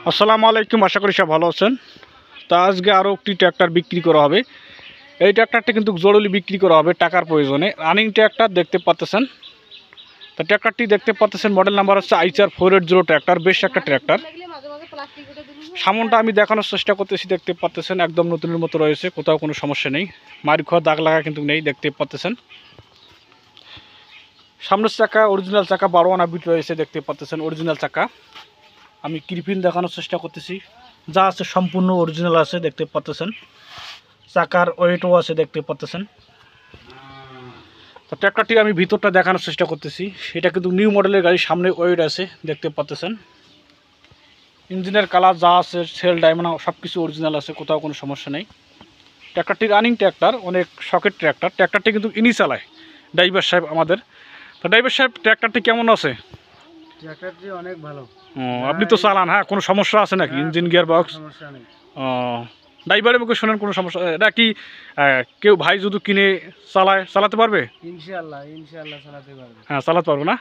আসসালামু আলাইকুম, আশা করি সব ভালো আছেন। তা আজকে আরও একটি ট্র্যাক্টর বিক্রি করা হবে। এই ট্র্যাক্টরটা কিন্তু জরুরি বিক্রি করা হবে টাকার প্রয়োজনে। রানিং ট্র্যাক্টর দেখতে পাচ্ছেন। তা ট্র্যাক্টরটি দেখতে পাচ্ছেন, মডেল নাম্বার হচ্ছে ICR 480 ট্র্যাক্টর। বেশ একটা ট্র্যাক্টর। সামনটা আমি দেখানোর চেষ্টা করতেছি, দেখতে পাচ্ছেন একদম নতুনের মতো রয়েছে, কোথাও কোনো সমস্যা নেই, মারি খাওয়া দাগ লাগা কিন্তু নেই, দেখতে পাচ্ছেন। সামনের চাকা অরিজিনাল চাকা, 12 আনা বিট রয়েছে, দেখতে পাচ্ছেন অরিজিনাল চাকা। আমি ক্রিপিন দেখানোর চেষ্টা করতেছি, যা আছে সম্পূর্ণ অরিজিনাল আছে, দেখতে পাচ্ছেন। চাকার ওয়েটও আছে, দেখতে পাচ্ছেন। তো ট্র্যাক্টরটি আমি ভিতরটা দেখানোর চেষ্টা করতেছি। এটা কিন্তু নিউ মডেলের গাড়ি, সামনে ওয়েট আছে, দেখতে পাচ্ছেন। ইঞ্জিনের কালার যা আছে, সেল ডায়মন্ড সব কিছু অরিজিনাল আছে, কোথাও কোনো সমস্যা নেই। ট্র্যাক্টরটি রানিং ট্র্যাক্টর, অনেক শখের ট্র্যাক্টর। ট্র্যাক্টরটি কিন্তু ইনি চালায় ড্রাইভার সাহেব আমাদের। তো ড্রাইভার সাহেব, ট্র্যাক্টরটি কেমন আছে? ট্র্যাক্টরটি অনেক ভালো। আপনি তো চালান, হ্যাঁ, কোনো সমস্যা আছে নাকি? ইঞ্জিন গিয়ার বক্স সমস্যা নেই। ড্রাইভারের মুখে শোনেন কোনো সমস্যা? এটা কি কেউ ভাই যদি কিনে চালাতে পারবে? ইনশাআল্লাহ চালাতে পারবে। হ্যাঁ, চালাতে পারবো না।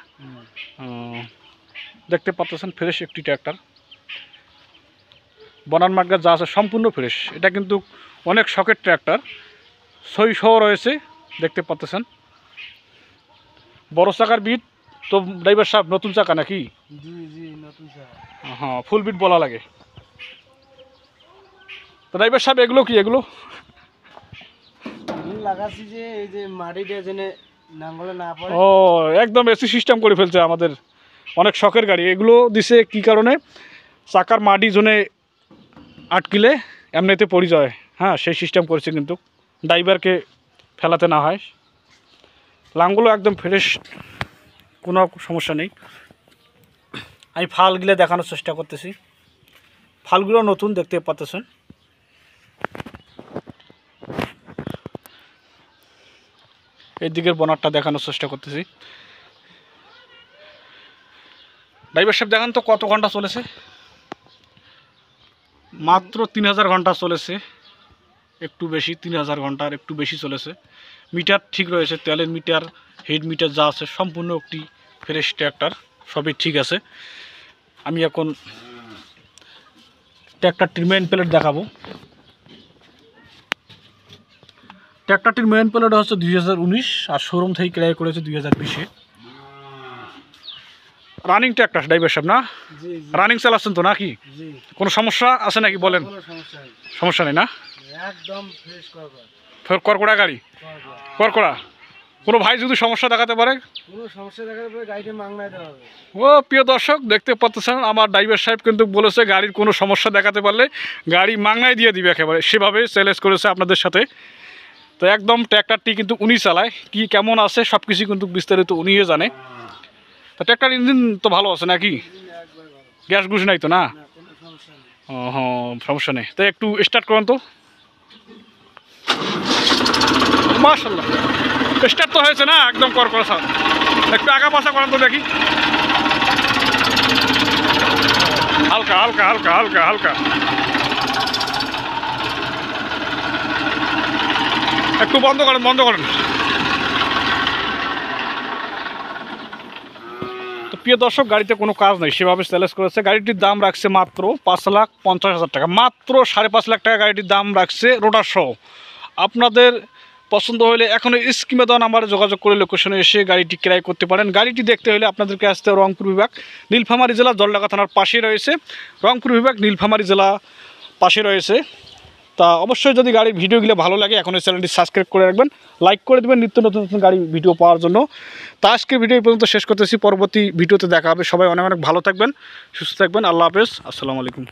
দেখতে পাচ্ছেন ফ্রেশ একটি ট্র্যাক্টর, বনান মার্কা যা আছে সম্পূর্ণ ফ্রেশ। এটা কিন্তু অনেক শখের ট্র্যাক্টর, সই সহ রয়েছে, দেখতে পাচ্ছেন। বড় চাকার বিট তো ড্রাইভার সাহেব, নতুন চাকা নাকি? জি নতুন চাকা। হ্যাঁ, ফুল বিট বলা লাগে। তো ড্রাইভার সাহেব, এগুলো কি? এগুলো লাগাচ্ছি যে এই যে মাটিটা যেন নাঙ্গলে না পড়ে। ও, একদম এসি সিস্টেম করে ফেলছে আমাদের, অনেক শখের গাড়ি। এগুলো দিছে কি কারণে? চাকার মাটি জোনে আটকিলে এমনিতে পড়ে যায়, হ্যাঁ, সেই সিস্টেম করেছে, কিন্তু ড্রাইভারকে ফেলাতে না হয়। লাঙ্গুলো একদম ফ্রেশ, কোনো সমস্যা নেই। আমি ফালগুলো দেখানোর চেষ্টা করতেছি, ফালগুলো নতুন, দেখতে পাচ্ছেন। এই দিকের বোনারটা দেখানোর চেষ্টা করতেছি। ড্রাইভার সাহেব দেখান তো কত ঘন্টা চলেছে? মাত্র 3000 ঘন্টা চলেছে, একটু বেশি, 3000 ঘন্টার একটু বেশি চলেছে। মিটার ঠিক রয়েছে, তেলের মিটার, হেড মিটার যা আছে সম্পূর্ণ একটি ফ্রেশ ট্র্যাক্টর, সবই ঠিক আছে। আমি এখন ট্র্যাক্টরটির মেইন প্লেট দেখাবো। ট্র্যাক্টরটির মেইন প্লেট হচ্ছে 2019, আর শোরুম থেকে ক্রয় করেছে 2020-এ। রানিং ট্র্যাক্টর ড্রাইভার সাহেব, না? রানিং চালাচ্ছেন তো নাকি? কোনো সমস্যা আছে নাকি বলেন? সমস্যা নেই না? একদম ফ্রেশ করকড়া গাড়ি, করকড়া। কোনো ভাই যদি সমস্যা দেখাতে পারে, কোনো সমস্যা দেখাতে পারে, গাড়িটা মাংনায় দেওয়া হবে। ও প্রিয় দর্শক, দেখতে পাচ্ছেন আমার ড্রাইভার সাহেব কিন্তু বলেছে গাড়ির কোনো সমস্যা দেখাতে পারলে গাড়ি মাংনায় দিয়ে দিবে একেবারে, সেভাবে চ্যালেঞ্জ করেছে আপনাদের সাথে। তো একদম ট্র্যাক্টরটি কিন্তু উনি চালায়, কি কেমন আছে সব কিছু কিন্তু বিস্তারিত উনিও জানে। তো ট্র্যাক্টর ইঞ্জিন তো ভালো আছে নাকি? গ্যাস গুস নাই তো না? হ্যাঁ, সমস্যা নেই। তো একটু স্টার্ট করেন তো। মাশাআল্লাহ, স্টার্ট তো হয়েছে না, একদম করকরা সাউন্ড। একটু আগা পাশা করেন তো দেখি। হালকা হালকা হালকা হালকা হালকা, একটু বন্ধ করেন, বন্ধ করেন। তো প্রিয় দর্শক, গাড়িতে কোনো কাজ নেই, সেভাবে চ্যালেঞ্জ করেছে। গাড়িটির দাম রাখছে মাত্র 5,50,000 টাকা, মাত্র 5.5 লাখ টাকা গাড়িটির দাম রাখছে রোটার সহ। আপনাদের পছন্দ হলে এখনও স্ক্রিনে দেওয়া নাম্বারে যোগাযোগ করে লোকেশনে এসে গাড়িটি ক্রয় করতে পারেন। গাড়িটি দেখতে হলে আপনাদেরকে আসতে রংপুর বিভাগ, নীলফামারী জেলা, জলঢাকা থানার পাশে রয়েছে। রংপুর বিভাগ, নীলফামারী জেলা পাশে রয়েছে। তা অবশ্যই যদি গাড়ির ভিডিওগুলো ভালো লাগে, এখন এই চ্যানেলটি সাবস্ক্রাইব করে রাখবেন, লাইক করে দেবেন নিত্য নতুন নতুন গাড়ি ভিডিও পাওয়ার জন্য। তা আজকে ভিডিও পর্যন্ত শেষ করতেছি, পরবর্তী ভিডিওতে দেখা হবে। সবাই অনেক অনেক ভালো থাকবেন, সুস্থ থাকবেন। আল্লাহ হাফেজ, আসসালামু আলাইকুম।